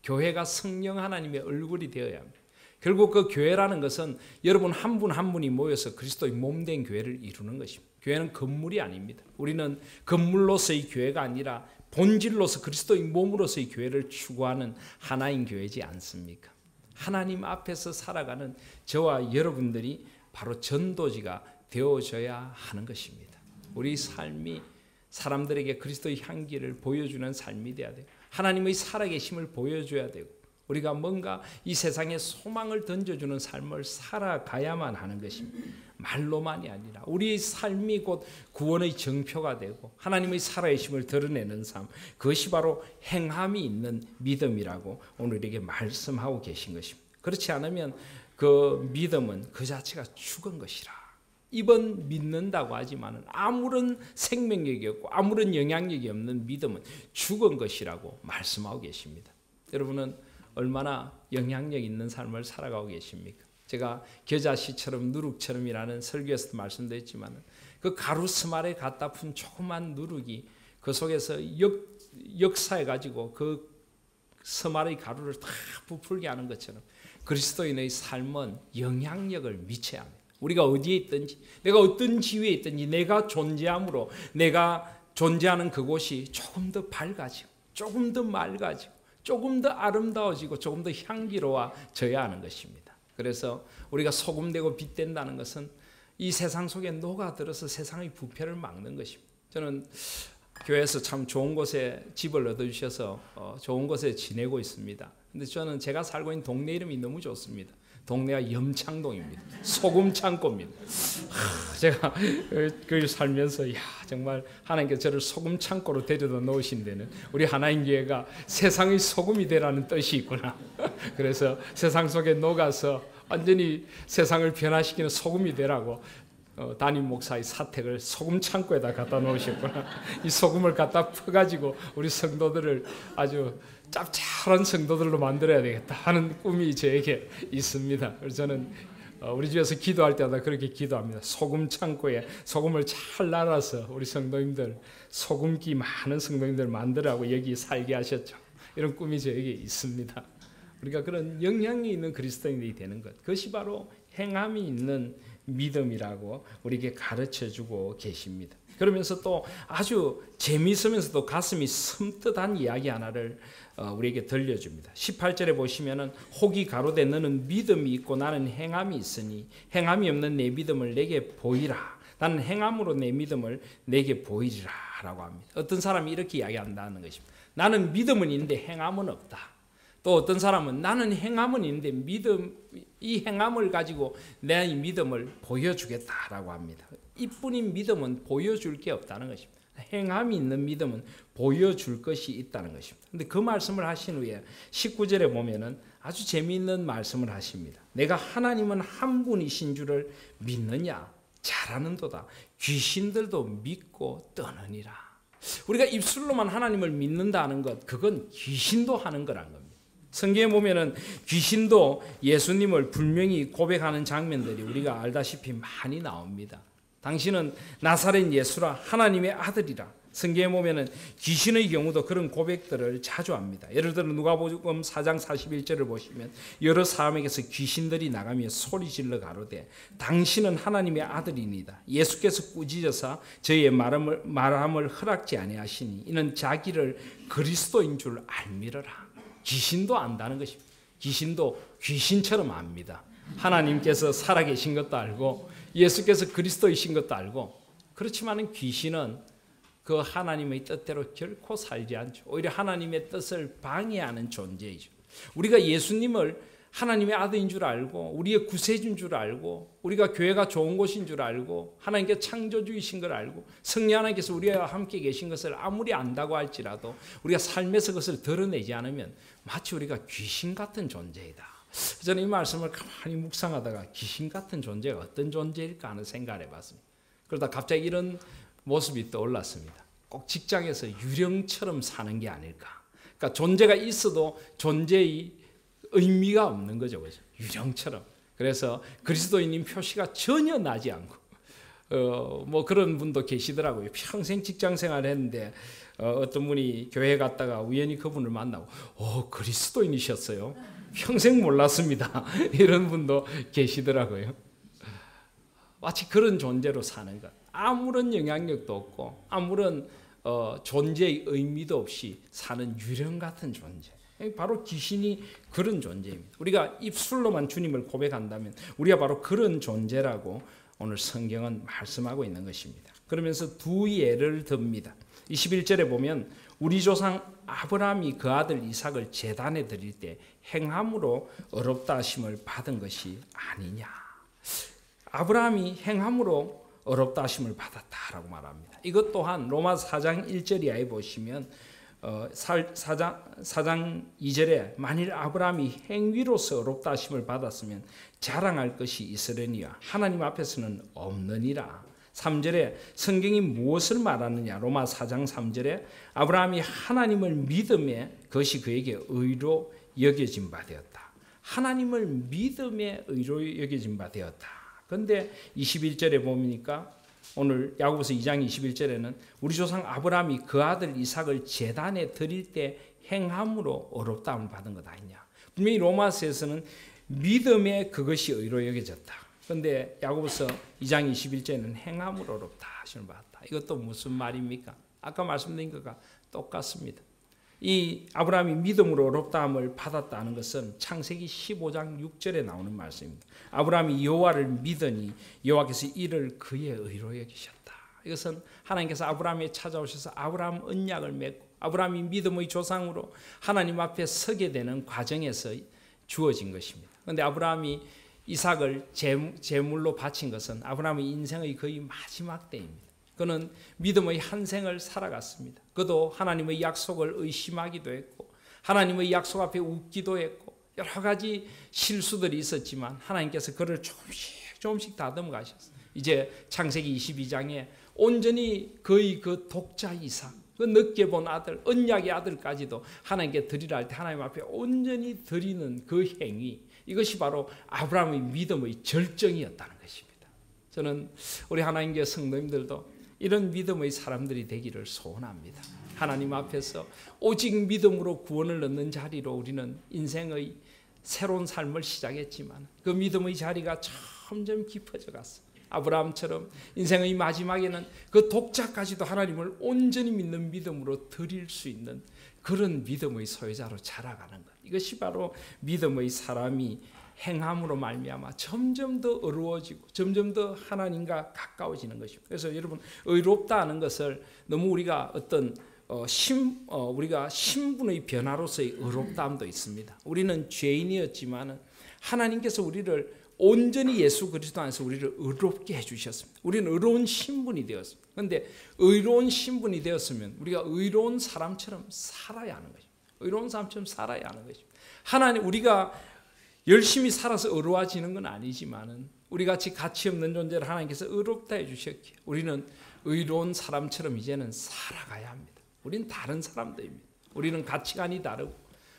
교회가 성령 하나님의 얼굴이 되어야 합니다. 결국 그 교회라는 것은 여러분 한 분 한 분이 모여서 그리스도의 몸된 교회를 이루는 것입니다. 교회는 건물이 아닙니다. 우리는 건물로서의 교회가 아니라 본질로서 그리스도의 몸으로서의 교회를 추구하는 하나인 교회지 않습니까? 하나님 앞에서 살아가는 저와 여러분들이 바로 전도지가 되어져야 하는 것입니다. 우리 삶이 사람들에게 그리스도의 향기를 보여주는 삶이 되어야 돼요. 하나님의 살아계심을 보여줘야 되고 우리가 뭔가 이 세상에 소망을 던져주는 삶을 살아가야만 하는 것입니다. 말로만이 아니라 우리의 삶이 곧 구원의 정표가 되고 하나님의 살아계심을 드러내는 삶, 그것이 바로 행함이 있는 믿음이라고 오늘 우리에게 말씀하고 계신 것입니다. 그렇지 않으면 그 믿음은 그 자체가 죽은 것이라. 입은 믿는다고 하지만 아무런 생명력이 없고 아무런 영향력이 없는 믿음은 죽은 것이라고 말씀하고 계십니다. 여러분은 얼마나 영향력 있는 삶을 살아가고 계십니까? 제가 겨자씨처럼 누룩처럼이라는 설교에서도 말씀드렸지만 그 가루 스말에 갖다 푼 조그만 누룩이 그 속에서 역사해 가지고 그 스말의 가루를 다 부풀게 하는 것처럼 그리스도인의 삶은 영향력을 미쳐야 합니다. 우리가 어디에 있든지 내가 어떤 지위에 있든지 내가 존재함으로 내가 존재하는 그곳이 조금 더 밝아지고 조금 더 맑아지고 조금 더 아름다워지고 조금 더 향기로워져야 하는 것입니다. 그래서 우리가 소금되고 빛된다는 것은 이 세상 속에 녹아들어서 세상의 부패를 막는 것입니다. 저는 교회에서 참 좋은 곳에 집을 얻어주셔서 좋은 곳에 지내고 있습니다. 근데 저는 제가 살고 있는 동네 이름이 너무 좋습니다. 동네가 염창동입니다. 소금 창고입니다. 제가 그 살면서 정말 하나님께서 저를 소금 창고로 데려다 놓으신 데는 우리 하나님 교회가 세상의 소금이 되라는 뜻이 있구나. 그래서 세상 속에 녹아서 완전히 세상을 변화시키는 소금이 되라고 담임 목사의 사택을 소금 창고에다 갖다 놓으셨구나. 이 소금을 갖다 퍼가지고 우리 성도들을 아주 짭짤한 성도들로 만들어야 되겠다 하는 꿈이 저에게 있습니다. 그래서 저는 우리 집에서 기도할 때마다 그렇게 기도합니다. 소금 창고에 소금을 잘 날아서 우리 성도님들 소금기 많은 성도님들 만들라고 여기 살게 하셨죠. 이런 꿈이 저에게 있습니다. 우리가 그런 영향이 있는 그리스도인이 되는 것, 그것이 바로 행함이 있는 믿음이라고 우리에게 가르쳐주고 계십니다. 그러면서 또 아주 재미있으면서도 가슴이 섬뜩한 이야기 하나를 우리에게 들려줍니다. 18절에 보시면은 혹이 가로되 너는 믿음이 있고 나는 행함이 있으니 행함이 없는 내 믿음을 내게 보이라. 나는 행함으로 내 믿음을 내게 보이리라 라고 합니다. 어떤 사람이 이렇게 이야기한다는 것입니다. 나는 믿음은 있는데 행함은 없다. 또 어떤 사람은 나는 행함은 있는데 이 행함을 가지고 내 이 믿음을 보여주겠다라고 합니다. 이뿐인 믿음은 보여줄 게 없다는 것입니다. 행함이 있는 믿음은 보여줄 것이 있다는 것입니다. 근데 그 말씀을 하신 후에 19절에 보면은 아주 재미있는 말씀을 하십니다. 내가 하나님은 한 분이신 줄을 믿느냐? 잘하는도다. 귀신들도 믿고 떠느니라. 우리가 입술로만 하나님을 믿는다는 것, 그건 귀신도 하는 거란 겁니다. 성경에 보면은 귀신도 예수님을 분명히 고백하는 장면들이 우리가 알다시피 많이 나옵니다. 당신은 나사렛 예수라 하나님의 아들이라. 성경에 보면은 귀신의 경우도 그런 고백들을 자주 합니다. 예를 들어 누가복음 4장 41절을 보시면 여러 사람에게서 귀신들이 나가며 소리질러 가로되 당신은 하나님의 아들이니이다. 예수께서 꾸짖어서 저희의 말함을 허락지 아니하시니 이는 자기를 그리스도인 줄 알미러라. 귀신도 안다는 것입니다. 귀신도 귀신처럼 압니다. 하나님께서 살아계신 것도 알고 예수께서 그리스도이신 것도 알고, 그렇지만 귀신은 그 하나님의 뜻대로 결코 살지 않죠. 오히려 하나님의 뜻을 방해하는 존재이죠. 우리가 예수님을 하나님의 아들인 줄 알고 우리의 구세주인 줄 알고 우리가 교회가 좋은 곳인 줄 알고 하나님께 창조주이신 걸 알고 성령 하나님께서 우리와 함께 계신 것을 아무리 안다고 할지라도 우리가 삶에서 그것을 드러내지 않으면 마치 우리가 귀신 같은 존재이다. 저는 이 말씀을 가만히 묵상하다가 귀신 같은 존재가 어떤 존재일까 하는 생각을 해봤습니다. 그러다 갑자기 이런 모습이 떠올랐습니다. 꼭 직장에서 유령처럼 사는 게 아닐까. 그러니까 존재가 있어도 존재의 의미가 없는 거죠. 그죠? 유령처럼. 그래서 그리스도인인 표시가 전혀 나지 않고 뭐 그런 분도 계시더라고요. 평생 직장 생활을 했는데 어떤 분이 교회 갔다가 우연히 그분을 만나고 그리스도인이셨어요? 평생 몰랐습니다. 이런 분도 계시더라고요. 마치 그런 존재로 사는 것. 아무런 영향력도 없고 아무런 존재의 의미도 없이 사는 유령 같은 존재. 바로 귀신이 그런 존재입니다. 우리가 입술로만 주님을 고백한다면 우리가 바로 그런 존재라고 오늘 성경은 말씀하고 있는 것입니다. 그러면서 두 예를 듭니다. 21절에 보면 우리 조상 아브라함이 그 아들 이삭을 제단에 드릴 때 행함으로 어렵다 하심을 받은 것이 아니냐. 아브라함이 행함으로 어렵다 하심을 받았다라고 말합니다. 이것 또한 로마 4장 1절 이하에 보시면 4장 2절에 만일 아브라함이 행위로서 어렵다 하심을 받았으면 자랑할 것이 있으려니와 하나님 앞에서는 없느니라. 3절에 성경이 무엇을 말하느냐. 로마 4장 3절에 아브라함이 하나님을 믿음에 그것이 그에게 의로 여겨진 바 되었다. 하나님을 믿음에 의로 여겨진 바 되었다. 그런데 21절에 보니까 오늘 야고보서 2장 21절에는 우리 조상 아브라함이 그 아들 이삭을 제단에 드릴 때 행함으로 어렵다함을 받은 것 아니냐. 분명히 로마서에서는 믿음에 그것이 의로 여겨졌다. 그런데 야고보서 2장 21절에는 행함으로 어렵다 하심을 받았다. 이것도 무슨 말입니까? 아까 말씀드린 것과 똑같습니다. 이 아브라함이 믿음으로 어렵다함을 받았다는 것은 창세기 15장 6절에 나오는 말씀입니다. 아브라함이 여호와를 믿으니 여호와께서 이를 그의 의로 여기셨다. 이것은 하나님께서 아브라함에 찾아오셔서 아브라함 언약을 맺고 아브라함이 믿음의 조상으로 하나님 앞에 서게 되는 과정에서 주어진 것입니다. 그런데 아브라함이 이삭을 제물로 바친 것은 아브라함의 인생의 거의 마지막 때입니다. 그는 믿음의 한 생을 살아갔습니다. 그도 하나님의 약속을 의심하기도 했고 하나님의 약속 앞에 웃기도 했고 여러 가지 실수들이 있었지만 하나님께서 그를 조금씩 다듬어 가셨어요. 이제 창세기 22장에 온전히 거의 그 독자 이삭, 그 늦게 본 아들, 언약의 아들까지도 하나님께 드리라 할 때 하나님 앞에 온전히 드리는 그 행위, 이것이 바로 아브라함의 믿음의 절정이었다는 것입니다. 저는 우리 하나님께 성도님들도 이런 믿음의 사람들이 되기를 소원합니다. 하나님 앞에서 오직 믿음으로 구원을 얻는 자리로 우리는 인생의 새로운 삶을 시작했지만 그 믿음의 자리가 점점 깊어져 갔어요. 아브라함처럼 인생의 마지막에는 그 독자까지도 하나님을 온전히 믿는 믿음으로 드릴 수 있는 그런 믿음의 소유자로 자라가는 것. 이것이 바로 믿음의 사람이 행함으로 말미암아 점점 더 어려워지고 점점 더 하나님과 가까워지는 것입니다. 그래서 여러분, 의롭다 하는 것을 너무 우리가 어떤 우리가 신분의 변화로서의 의롭다함도 있습니다. 우리는 죄인이었지만 하나님께서 우리를 온전히 예수 그리스도 안에서 우리를 의롭게 해주셨습니다. 우리는 의로운 신분이 되었습니다. 그런데 의로운 신분이 되었으면 우리가 의로운 사람처럼 살아야 하는 것입니다. 의로운 사람처럼 살아야 하는 것입니다. 하나님, 우리가 열심히 살아서 의로워지는 건 아니지만은 우리 같이 가치 없는 존재를 하나님께서 의롭다 해주셨기에 우리는 의로운 사람처럼 이제는 살아가야 합니다. 우리는 다른 사람들입니다. 우리는 가치관이 다르고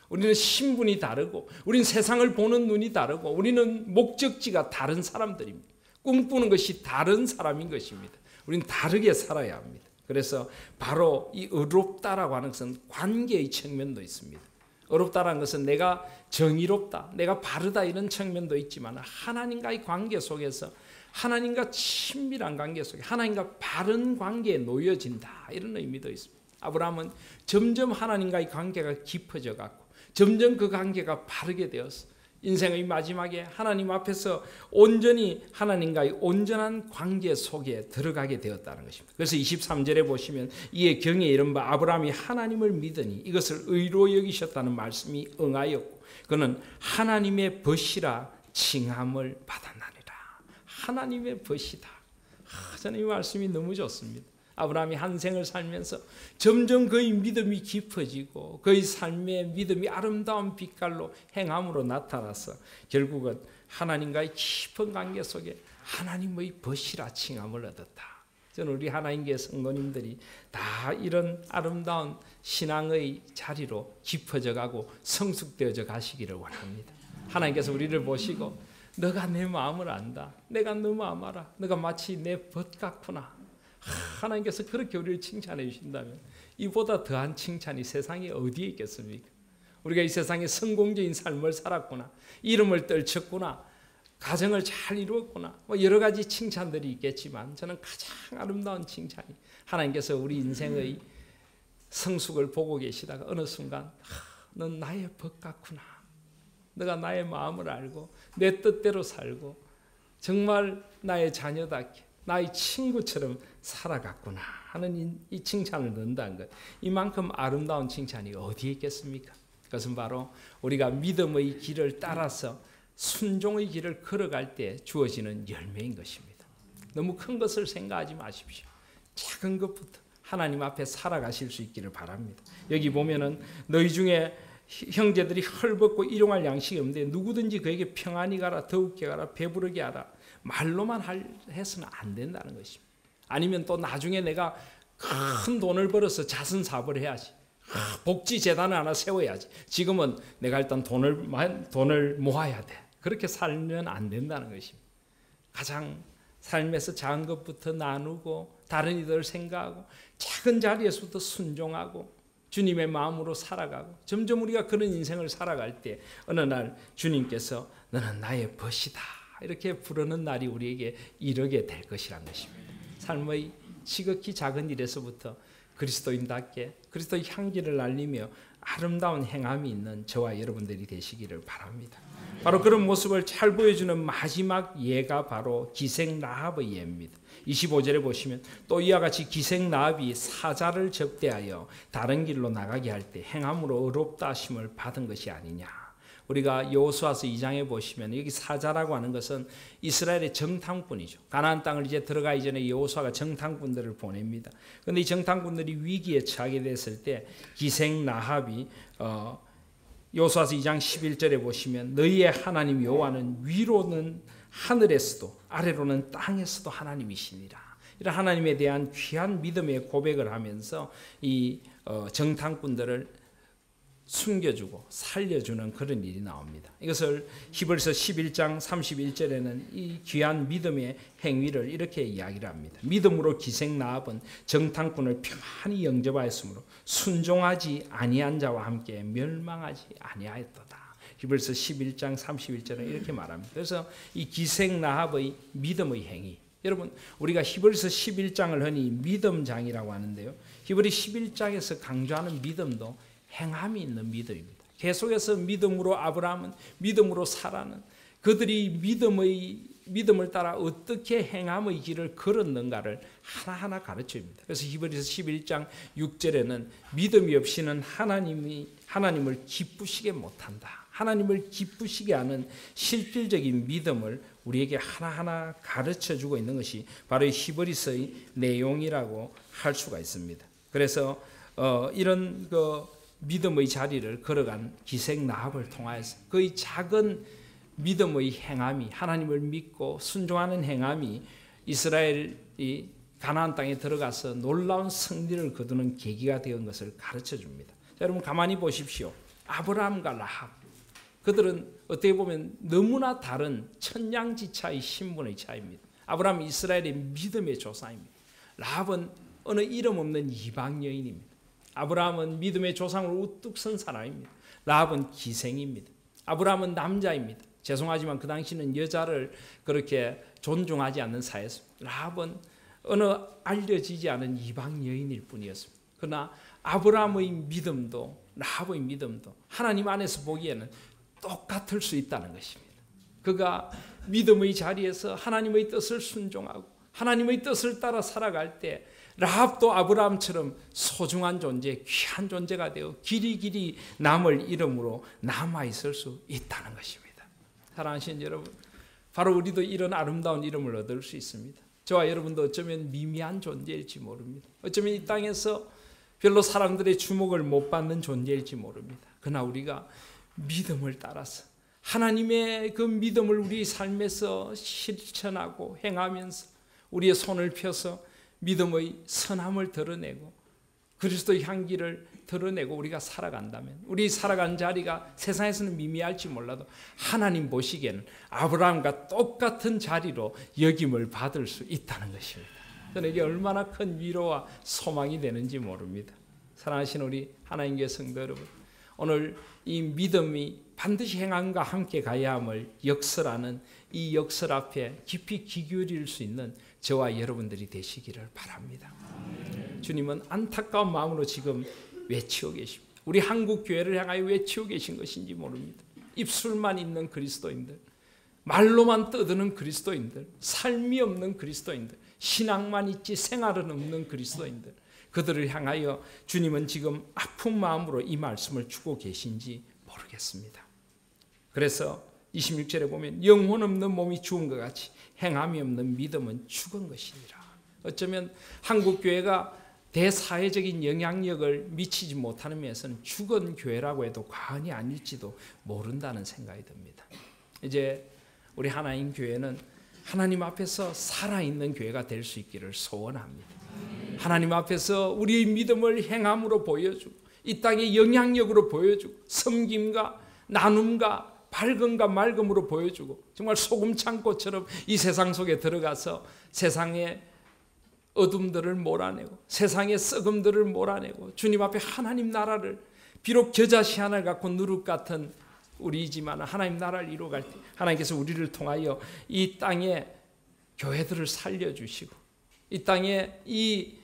우리는 신분이 다르고 우리는 세상을 보는 눈이 다르고 우리는 목적지가 다른 사람들입니다. 꿈꾸는 것이 다른 사람인 것입니다. 우리는 다르게 살아야 합니다. 그래서 바로 이 의롭다라고 하는 것은 관계의 측면도 있습니다. 의롭다라는 것은 내가 정의롭다, 내가 바르다 이런 측면도 있지만 하나님과의 관계 속에서 하나님과 친밀한 관계 속에 하나님과 바른 관계에 놓여진다 이런 의미도 있습니다. 아브라함은 점점 하나님과의 관계가 깊어져 갔고 점점 그 관계가 바르게 되어서 인생의 마지막에 하나님 앞에서 온전히 하나님과의 온전한 관계 속에 들어가게 되었다는 것입니다. 그래서 23절에 보시면 이에 경에 이른바 아브라함이 하나님을 믿으니 이것을 의로 여기셨다는 말씀이 응하였고 그는 하나님의 벗이라 칭함을 받았나니라. 하나님의 벗이다. 저는 이 말씀이 너무 좋습니다. 아브라함이 한 생을 살면서 점점 그의 믿음이 깊어지고 그의 삶의 믿음이 아름다운 빛깔로 행함으로 나타나서 결국은 하나님과의 깊은 관계 속에 하나님의 벗이라 칭함을 얻었다. 저는 우리 하나님교회 성도님들이 다 이런 아름다운 신앙의 자리로 깊어져 가고 성숙되어져 가시기를 원합니다. 하나님께서 우리를 보시고 너가 내 마음을 안다. 내가 너 마음 알아. 너가 마치 내 벗 같구나. 하나님께서 그렇게 우리를 칭찬해 주신다면 이보다 더한 칭찬이 세상에 어디에 있겠습니까? 우리가 이 세상에 성공적인 삶을 살았구나, 이름을 떨쳤구나, 가정을 잘 이루었구나, 여러 가지 칭찬들이 있겠지만 저는 가장 아름다운 칭찬이 하나님께서 우리 인생의 성숙을 보고 계시다가 어느 순간 넌 나의 벗 같구나, 너가 나의 마음을 알고 내 뜻대로 살고 정말 나의 자녀답게 나의 친구처럼 살아갔구나 하는 이 칭찬을 넣는다는 것, 이만큼 아름다운 칭찬이 어디에 있겠습니까? 그것은 바로 우리가 믿음의 길을 따라서 순종의 길을 걸어갈 때 주어지는 열매인 것입니다. 너무 큰 것을 생각하지 마십시오. 작은 것부터 하나님 앞에 살아가실 수 있기를 바랍니다. 여기 보면은 너희 중에 형제들이 헐벗고 일용할 양식이 없는데 누구든지 그에게 평안히 가라, 더욱게 가라, 배부르게 하라, 말로만 해서는 안 된다는 것입니다. 아니면 또 나중에 내가 큰 돈을 벌어서 자선사업을 해야지, 복지재단을 하나 세워야지, 지금은 내가 일단 돈을 모아야 돼, 그렇게 살면 안 된다는 것입니다. 가장 삶에서 작은 것부터 나누고 다른 이들을 생각하고 작은 자리에서부터 순종하고 주님의 마음으로 살아가고 점점 우리가 그런 인생을 살아갈 때 어느 날 주님께서 너는 나의 벗이다 이렇게 부르는 날이 우리에게 이르게 될 것이란 것입니다. 삶의 지극히 작은 일에서부터 그리스도인답게 그리스도의 향기를 날리며 아름다운 행함이 있는 저와 여러분들이 되시기를 바랍니다. 바로 그런 모습을 잘 보여주는 마지막 예가 바로 기생 라합의 예입니다. 25절에 보시면 또 이와 같이 기생 라합이 사자를 접대하여 다른 길로 나가게 할 때 행함으로 의롭다 하심을 받은 것이 아니냐. 우리가 여호수아서 2장에 보시면 여기 사자라고 하는 것은 이스라엘의 정탐꾼이죠. 가나안 땅을 이제 들어가기 전에 여호수아가 정탐꾼들을 보냅니다. 그런데 이 정탐꾼들이 위기에 처하게 됐을 때 기생 라합이 여호수아서 2장 11절에 보시면 너희의 하나님 여호와는 위로는 하늘에서도 아래로는 땅에서도 하나님이시니라. 이런 하나님에 대한 귀한 믿음의 고백을 하면서 이 정탐꾼들을 숨겨주고 살려주는 그런 일이 나옵니다. 이것을 히브리서 11장 31절에는 이 귀한 믿음의 행위를 이렇게 이야기를 합니다. 믿음으로 기생 라합은 정탐꾼을 평안히 영접하였으므로 순종하지 아니한 자와 함께 멸망하지 아니하였도다. 히브리서 11장 31절은 이렇게 말합니다. 그래서 이 기생 라합의 믿음의 행위, 여러분, 우리가 히브리서 11장을 흔히 믿음장이라고 하는데요. 히브리 11장에서 강조하는 믿음도 행함이 있는 믿음입니다. 계속해서 믿음으로 아브라함은 믿음으로 사라는 그들이 믿음을 따라 어떻게 행함의 길을 걸었는가를 하나하나 가르쳐줍니다. 그래서 히브리서 11장 6절에는 믿음이 없이는 하나님을 기쁘시게 못한다. 하나님을 기쁘시게 하는 실질적인 믿음을 우리에게 하나하나 가르쳐주고 있는 것이 바로 히브리서의 내용이라고 할 수가 있습니다. 그래서 이런 믿음의 자리를 걸어간 기생 라합을 통하여서 그의 작은 믿음의 행함이, 하나님을 믿고 순종하는 행함이 이스라엘이 가나안 땅에 들어가서 놀라운 승리를 거두는 계기가 된 것을 가르쳐 줍니다. 자, 여러분 가만히 보십시오. 아브라함과 라합, 그들은 어떻게 보면 너무나 다른 천냥지차의 신분의 차이입니다. 아브라함은 이스라엘의 믿음의 조상입니다. 라합은 어느 이름 없는 이방 여인입니다. 아브라함은 믿음의 조상으로 우뚝 선 사람입니다. 라합은 기생입니다. 아브라함은 남자입니다. 죄송하지만 그 당시는 여자를 그렇게 존중하지 않는 사회였습니다. 라합은 어느 알려지지 않은 이방 여인일 뿐이었습니다. 그러나 아브라함의 믿음도 라합의 믿음도 하나님 안에서 보기에는 똑같을 수 있다는 것입니다. 그가 믿음의 자리에서 하나님의 뜻을 순종하고 하나님의 뜻을 따라 살아갈 때 라합도 아브라함처럼 소중한 존재, 귀한 존재가 되어 길이 남을 이름으로 남아있을 수 있다는 것입니다. 사랑하시는 여러분, 바로 우리도 이런 아름다운 이름을 얻을 수 있습니다. 저와 여러분도 어쩌면 미미한 존재일지 모릅니다. 어쩌면 이 땅에서 별로 사람들의 주목을 못 받는 존재일지 모릅니다. 그러나 우리가 믿음을 따라서 하나님의 그 믿음을 우리 삶에서 실천하고 행하면서 우리의 손을 펴서 믿음의 선함을 드러내고 그리스도의 향기를 드러내고 우리가 살아간다면 우리 살아간 자리가 세상에서는 미미할지 몰라도 하나님 보시기에는 아브라함과 똑같은 자리로 여김을 받을 수 있다는 것입니다. 저는 이게 얼마나 큰 위로와 소망이 되는지 모릅니다. 사랑하시는 우리 하나님의 성도 여러분, 오늘 이 믿음이 반드시 행함과 함께 가야 함을 역설하는 이 역설 앞에 깊이 귀 기울일 수 있는 저와 여러분들이 되시기를 바랍니다. 주님은 안타까운 마음으로 지금 외치고 계십니다. 우리 한국 교회를 향하여 외치고 계신 것인지 모릅니다. 입술만 있는 그리스도인들, 말로만 떠드는 그리스도인들, 삶이 없는 그리스도인들, 신앙만 있지 생활은 없는 그리스도인들, 그들을 향하여 주님은 지금 아픈 마음으로 이 말씀을 주고 계신지 모르겠습니다. 그래서 26절에 보면 영혼 없는 몸이 죽은 것 같이 행함이 없는 믿음은 죽은 것이니라. 어쩌면 한국교회가 대사회적인 영향력을 미치지 못하는 면에서는 죽은 교회라고 해도 과언이 아닐지도 모른다는 생각이 듭니다. 이제 우리 하나님 교회는 하나님 앞에서 살아있는 교회가 될 수 있기를 소원합니다. 하나님 앞에서 우리의 믿음을 행함으로 보여주고 이 땅의 영향력으로 보여주고 섬김과 나눔과 밝음과 맑음으로 보여주고 정말 소금 창고처럼 이 세상 속에 들어가서 세상의 어둠들을 몰아내고 세상의 썩음들을 몰아내고 주님 앞에 하나님 나라를 비록 겨자씨 하나를 갖고 누룩 같은 우리이지만 하나님 나라를 이루어갈 때 하나님께서 우리를 통하여 이 땅에 교회들을 살려주시고 이 땅에 이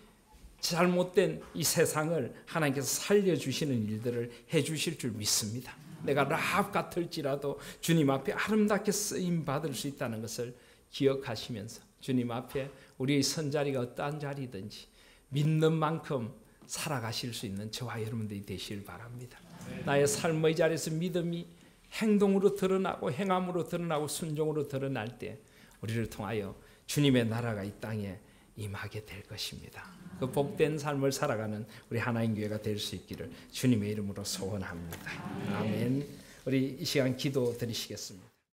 잘못된 이 세상을 하나님께서 살려주시는 일들을 해주실 줄 믿습니다. 내가 라합 같을지라도 주님 앞에 아름답게 쓰임 받을 수 있다는 것을 기억하시면서 주님 앞에 우리의 선자리가 어떠한 자리든지 믿는 만큼 살아가실 수 있는 저와 여러분들이 되시길 바랍니다. 나의 삶의 자리에서 믿음이 행동으로 드러나고 행함으로 드러나고 순종으로 드러날 때 우리를 통하여 주님의 나라가 이 땅에 임하게 될 것입니다. 그 복된 삶을 살아가는 우리 하나님 교회가 될 수 있기를 주님의 이름으로 소원합니다. 아멘. 우리 이 시간 기도 드리시겠습니다.